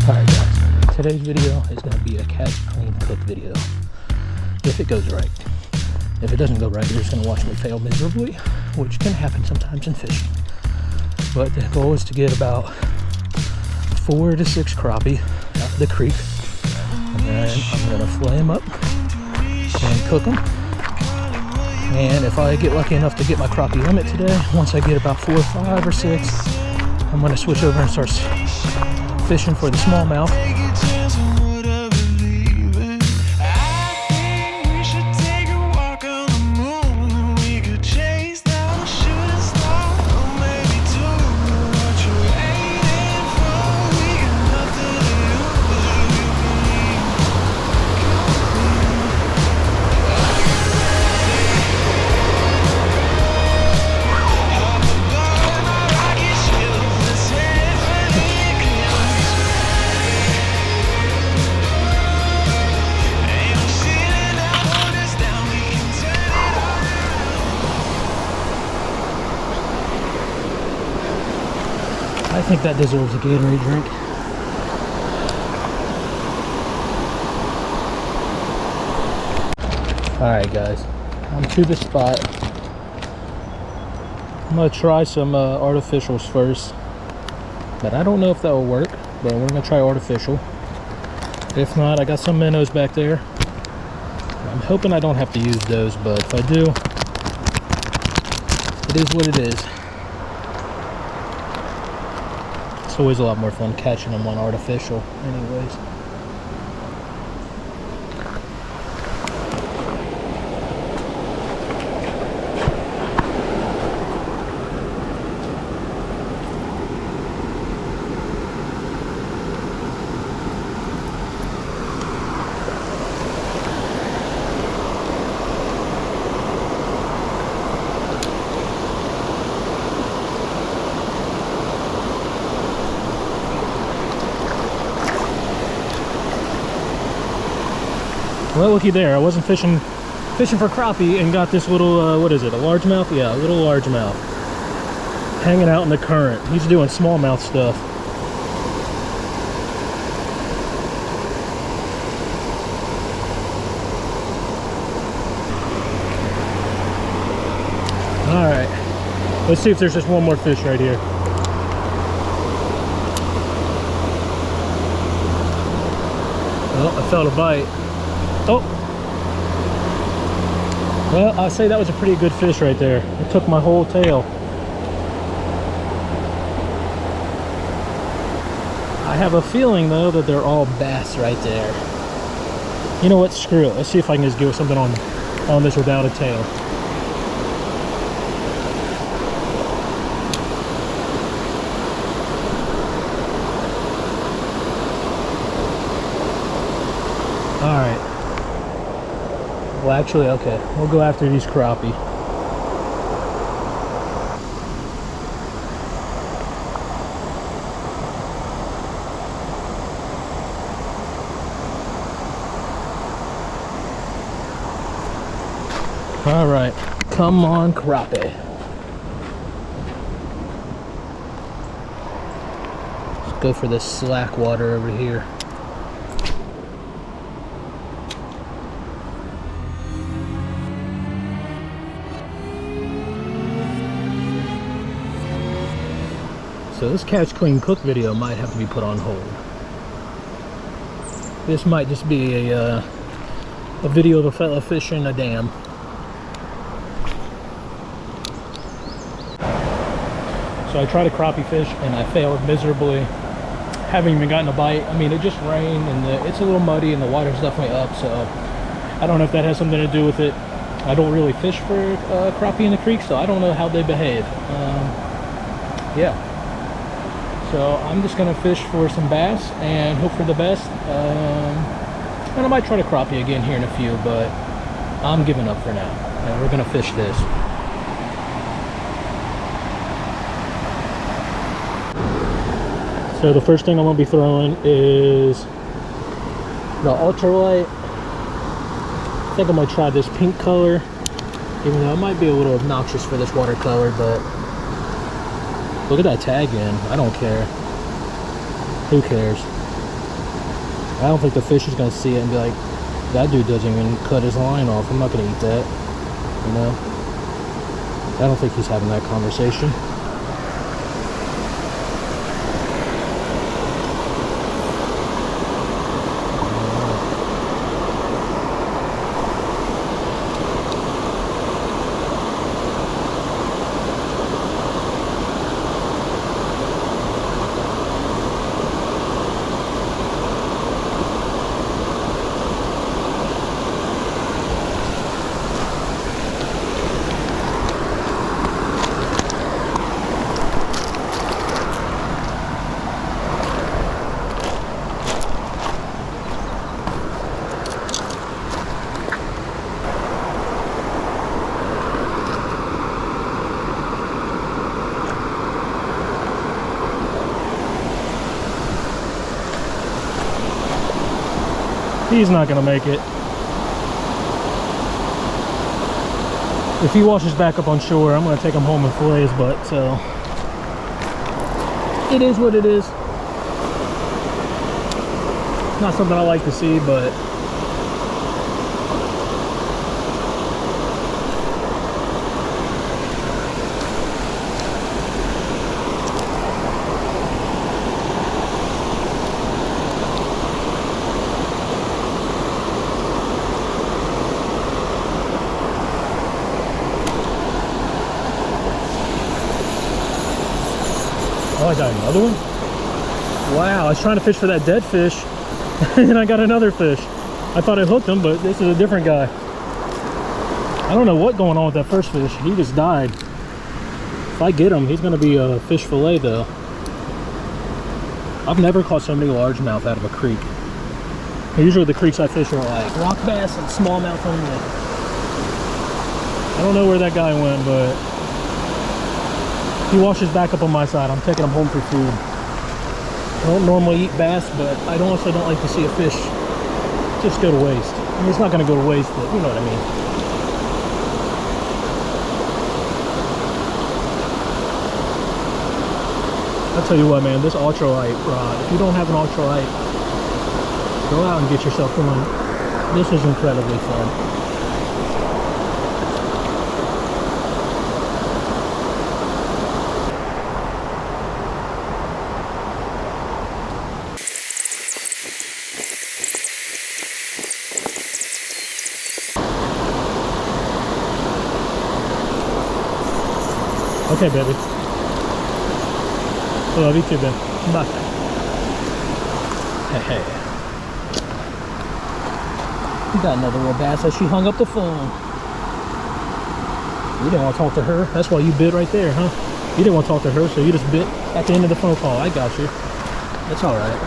Alright guys, today's video is going to be a catch, clean, cook video. If it goes right. If it doesn't go right, you're just going to watch me fail miserably, which can happen sometimes in fishing. But the goal is to get about 4 to 6 crappie out of the creek. And then I'm going to fillet them up and cook them. And if I get lucky enough to get my crappie limit today, once I get about 4 or 5 or 6, I'm going to switch over and start fishing for the smallmouth. I think that deserves a Gatorade drink. Alright guys, I'm to the spot. I'm going to try some artificials first. But I don't know if that will work, but we're going to try artificial. If not, I got some minnows back there. I'm hoping I don't have to use those, but if I do, it is what it is. It's always a lot more fun catching them on artificial anyways. Well, looky there, I wasn't fishing for crappie and got this little, what is it, a largemouth? Yeah, a little largemouth. Hanging out in the current. He's doing smallmouth stuff. Alright, let's see if there's just one more fish right here. Oh, I felt a bite. Oh, well, I'll say that was a pretty good fish right there. It took my whole tail. I have a feeling though that they're all bass right there. You know what, screw it. Let's see if I can just get something on this without a tail. All right. Well, actually, okay. We'll go after these crappie. All right. Come on, crappie. Let's go for this slack water over here. So this catch, clean, cook video might have to be put on hold. This might just be a video of a fella fishing a dam. So I tried a crappie fish and I failed miserably. Haven't even gotten a bite. I mean, it just rained and it's a little muddy and the water's definitely up, so I don't know if that has something to do with it. I don't really fish for crappie in the creek, so I don't know how they behave. Yeah. So I'm just gonna fish for some bass and hope for the best. And I might try to crappie again here in a few, but I'm giving up for now. And we're gonna fish this. So the first thing I'm gonna be throwing is the ultralight. I think I'm gonna try this pink color, even though it might be a little obnoxious for this watercolor, but look at that tag in. I don't care. Who cares? I don't think the fish is gonna see it and be like, that dude doesn't even cut his line off. I'm not gonna eat that. You know? I don't think he's having that conversation. He's not gonna make it. If he washes back up on shore, I'm gonna take him home and fillet his butt, so it is what it is. Not something I like to see, but oh, I got another one? Wow, I was trying to fish for that dead fish and I got another fish. I thought I hooked him, but this is a different guy. I don't know what's going on with that first fish. He just died. If I get him, he's gonna be a fish fillet though. I've never caught so many largemouth out of a creek. Usually the creeks I fish are like rock bass and smallmouth only. I don't know where that guy went, but he washes back up on my side. I'm taking him home for food. I don't normally eat bass, but I also don't like to see a fish just go to waste. I mean, it's not going to go to waste, but you know what I mean. I'll tell you what, man, this ultralight rod, if you don't have an ultralight, go out and get yourself one. This is incredibly fun. Okay, baby. I love you too, babe. Bye. Hey. We got another little bass as she hung up the phone. You didn't want to talk to her. That's why you bit right there, huh? You didn't want to talk to her, so you just bit at the end of the phone call. I got you. That's all right.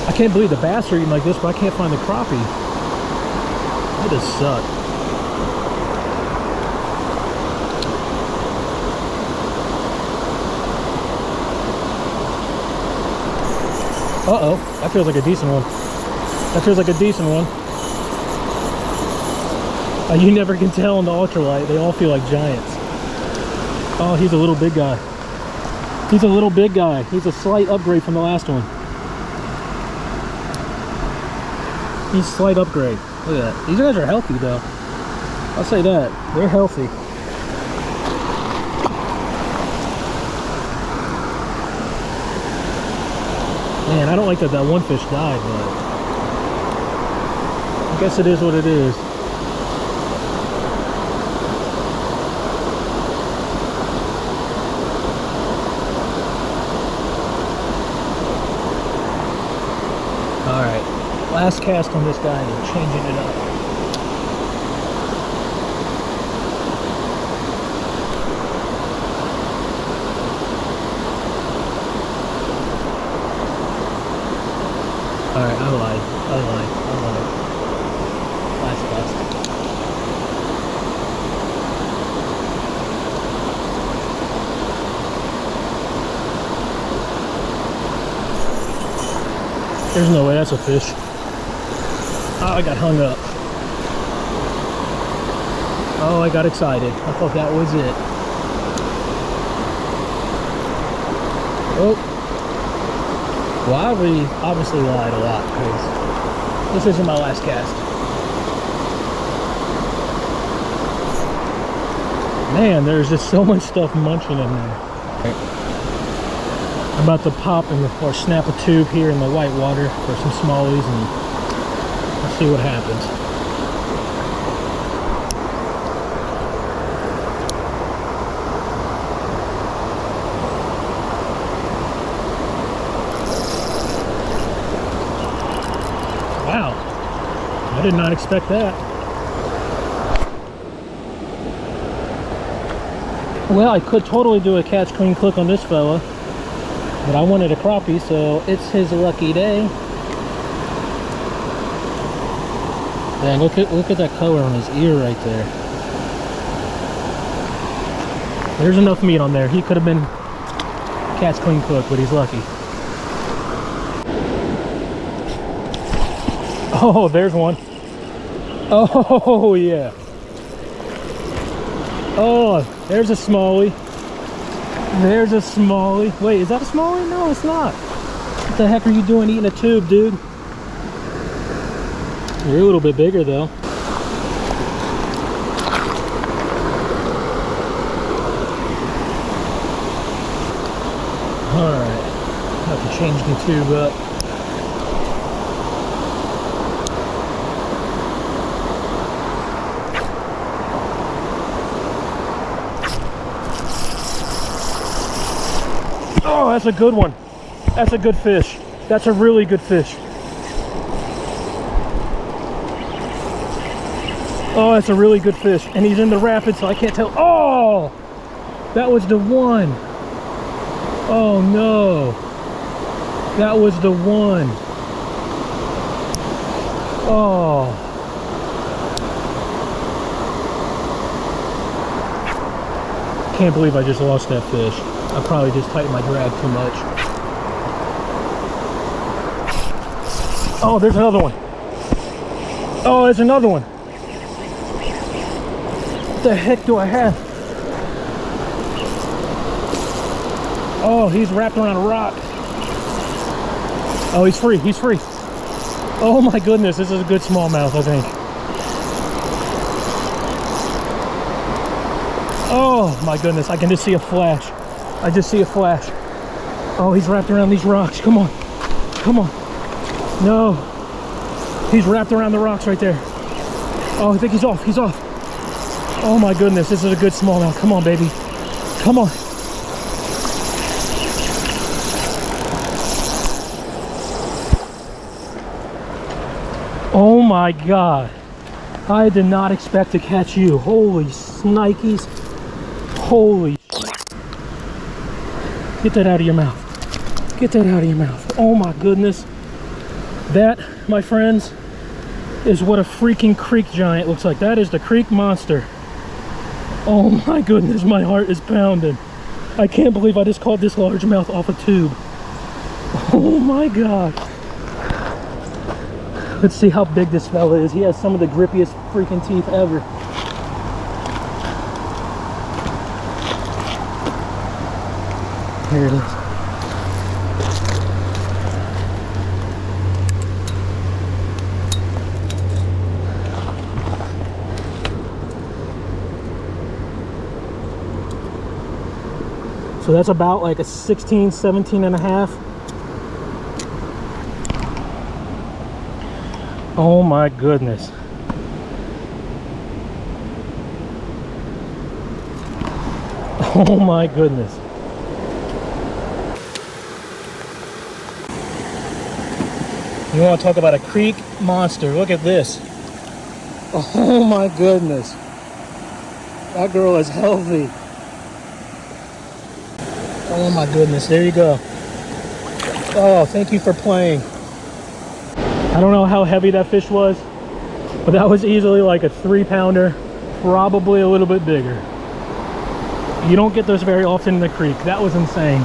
I can't believe the bass are eating like this, but I can't find the crappie. That does suck. Uh-oh, that feels like a decent one. That feels like a decent one. You never can tell in the ultralight. They all feel like giants. Oh, he's a little big guy. He's a little big guy. He's a slight upgrade from the last one. He's a slight upgrade. Look at that. These guys are healthy, though. I'll say that. They're healthy. Man, I don't like that one fish died, but I guess it is what it is. Alright, last cast on this guy and I'm changing it up. Alright, I lied. Last cast. There's no way that's a fish. Oh, I got hung up. Oh, I got excited. I thought that was it. Oh. Well, I obviously lied a lot because this isn't my last cast. Man, there's just so much stuff munching in there. I'm about to pop or snap a tube here in the white water for some smallies and let's see what happens. Wow, I did not expect that. Well, I could totally do a catch clean click on this fella, but I wanted a crappie, so it's his lucky day. Man, look at that color on his ear right there. There's enough meat on there. He could have been catch clean cook, but he's lucky. Oh, there's one. Oh yeah. Oh, there's a smallie. There's a smallie. Wait, is that a smallie? No, it's not. What the heck are you doing eating a tube, dude? You're a little bit bigger though. Alright, have to change the tube up. Oh, that's a good one. That's a good fish. That's a really good fish. Oh, that's a really good fish. And he's in the rapids, so I can't tell. Oh, that was the one. Oh no. That was the one. Oh. Can't believe I just lost that fish. I probably just tightened my drag too much. Oh, there's another one. Oh, there's another one. What the heck do I have? Oh, he's wrapped around a rock. Oh, he's free. He's free. Oh my goodness, this is a good smallmouth, I think. Oh my goodness, I can just see a flash. I just see a flash. Oh, he's wrapped around these rocks. Come on. Come on. No. He's wrapped around the rocks right there. Oh, I think he's off. He's off. Oh my goodness, this is a good smallmouth. Come on, baby. Come on. Oh my God. I did not expect to catch you. Holy snikes. Holy. Get that out of your mouth. Get that out of your mouth. Oh my goodness. That, my friends, is what a freaking creek giant looks like. That is the creek monster. Oh my goodness, my heart is pounding. I can't believe I just caught this largemouth off a tube. Oh my God. Let's see how big this fella is. He has some of the grippiest freaking teeth ever. Here it is. So that's about like a 16, 17 and a half. Oh my goodness. Oh my goodness. You want to talk about a creek monster? Look at this. Oh my goodness. That girl is healthy. Oh my goodness, there you go. Oh, thank you for playing. I don't know how heavy that fish was, but that was easily like a 3-pounder, probably a little bit bigger. You don't get those very often in the creek. That was insane.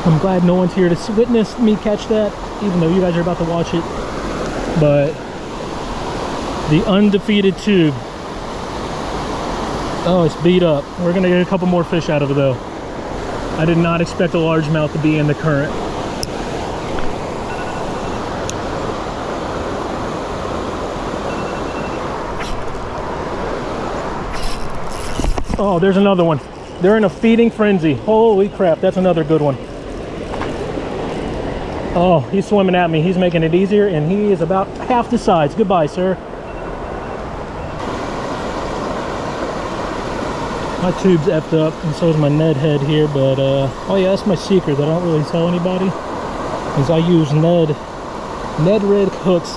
I'm glad no one's here to witness me catch that, even though you guys are about to watch it. But the undefeated tube. Oh, it's beat up. We're gonna get a couple more fish out of it though. I did not expect a largemouth to be in the current. Oh, there's another one. They're in a feeding frenzy. Holy crap, that's another good one. Oh, he's swimming at me. He's making it easier, and he is about half the size. Goodbye, sir. My tube's effed up, and so is my Ned head here, but, oh yeah, that's my secret that I don't really tell anybody, is I use Ned rig hooks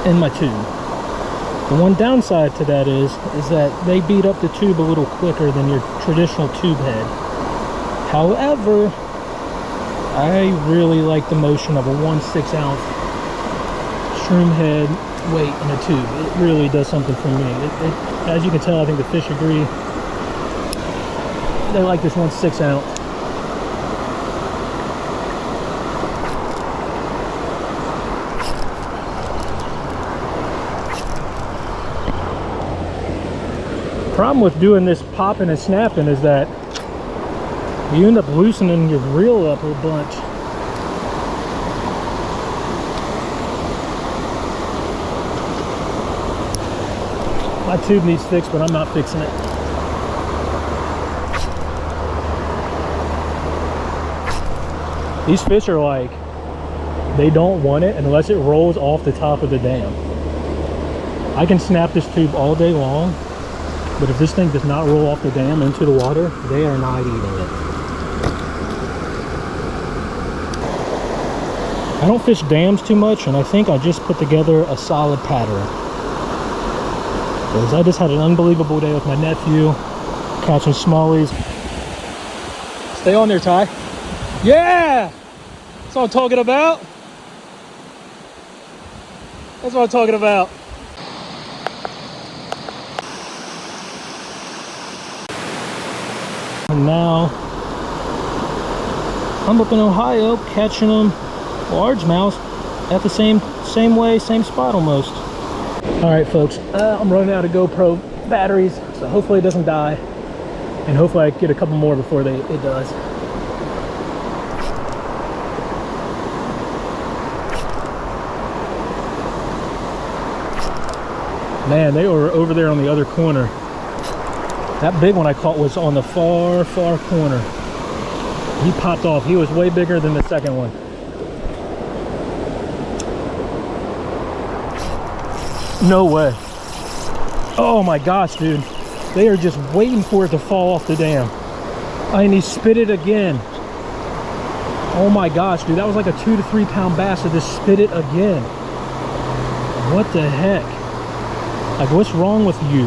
in my tube. The one downside to that is that they beat up the tube a little quicker than your traditional tube head. However, I really like the motion of a 1/6 ounce shroom head weight in a tube. It really does something for me. As you can tell, I think the fish agree. They like this 1/6 ounce. Problem with doing this popping and snapping is that you end up loosening your reel up a bunch. My tube needs fixed, but I'm not fixing it. These fish are like, they don't want it unless it rolls off the top of the dam. I can snap this tube all day long, but if this thing does not roll off the dam into the water, they are not eating it. I don't fish dams too much, and I think I just put together a solid pattern. Because I just had an unbelievable day with my nephew, catching smallies. Stay on there, Ty. Yeah! That's what I'm talking about. That's what I'm talking about. And now, I'm up in Ohio catching them largemouth at the same way, same spot almost. All right, folks, I'm running out of GoPro batteries, so hopefully it doesn't die, and hopefully I get a couple more before it does. Man, they were over there on the other corner. That big one I caught was on the far, far corner. He popped off. He was way bigger than the second one. No way. Oh my gosh, dude. They are just waiting for it to fall off the dam. And he spit it again. Oh my gosh, dude. That was like a 2 to 3 pound bass that just spit it again. What the heck? Like, what's wrong with you?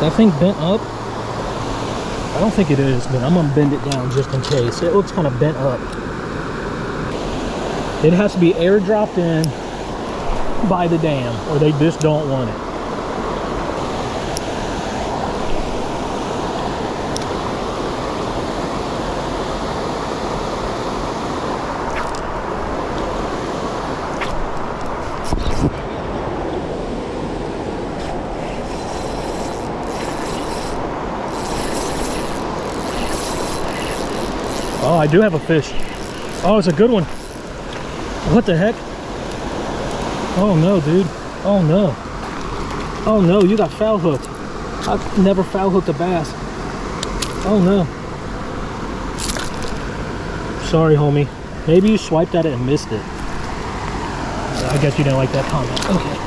That thing bent up? I don't think it is, but I'm gonna bend it down just in case. It looks kind of bent up. It has to be airdropped in by the dam, or they just don't want it. Oh, I do have a fish. Oh, it's a good one. What the heck? Oh no, dude. Oh no. Oh no, you got foul hooked. I've never foul hooked a bass. Oh no. Sorry, homie. Maybe you swiped at it and missed it. I guess you didn't like that comment. Okay.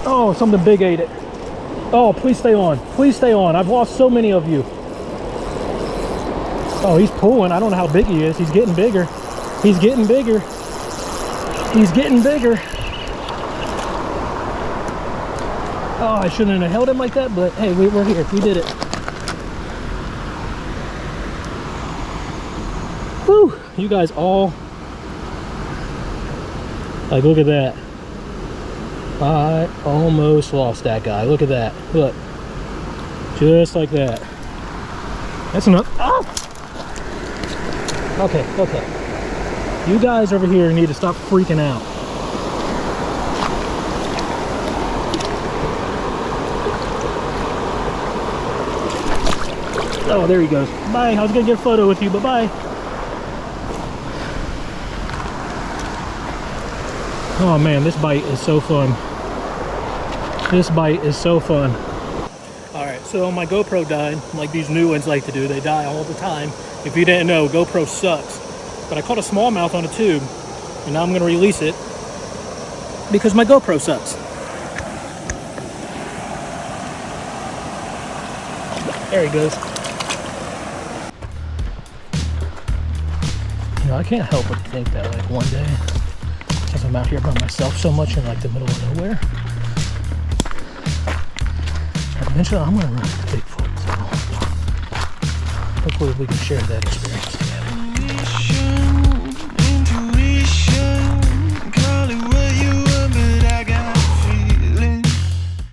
Oh, something big ate it. Oh, please stay on. Please stay on. I've lost so many of you. Oh, he's pulling. I don't know how big he is. He's getting bigger. He's getting bigger. He's getting bigger. Oh, I shouldn't have held him like that, but hey, we're here. We did it. Whew. You guys all... Like, look at that. I almost lost that guy. Look at that. Look. Just like that. That's enough. Oh! Okay, okay. You guys over here need to stop freaking out. Oh, there he goes. Bye. I was gonna get a photo with you, but bye. Oh man, this bite is so fun. This bite is so fun. All right, so my GoPro died, like these new ones like to do. They die all the time. If you didn't know, GoPro sucks. But I caught a smallmouth on a tube, and now I'm gonna release it because my GoPro sucks. There he goes. You know, I can't help but think that like one day, because I'm out here by myself so much in like the middle of nowhere, eventually I'm gonna run into Bigfoot. So hopefully we can share that experience.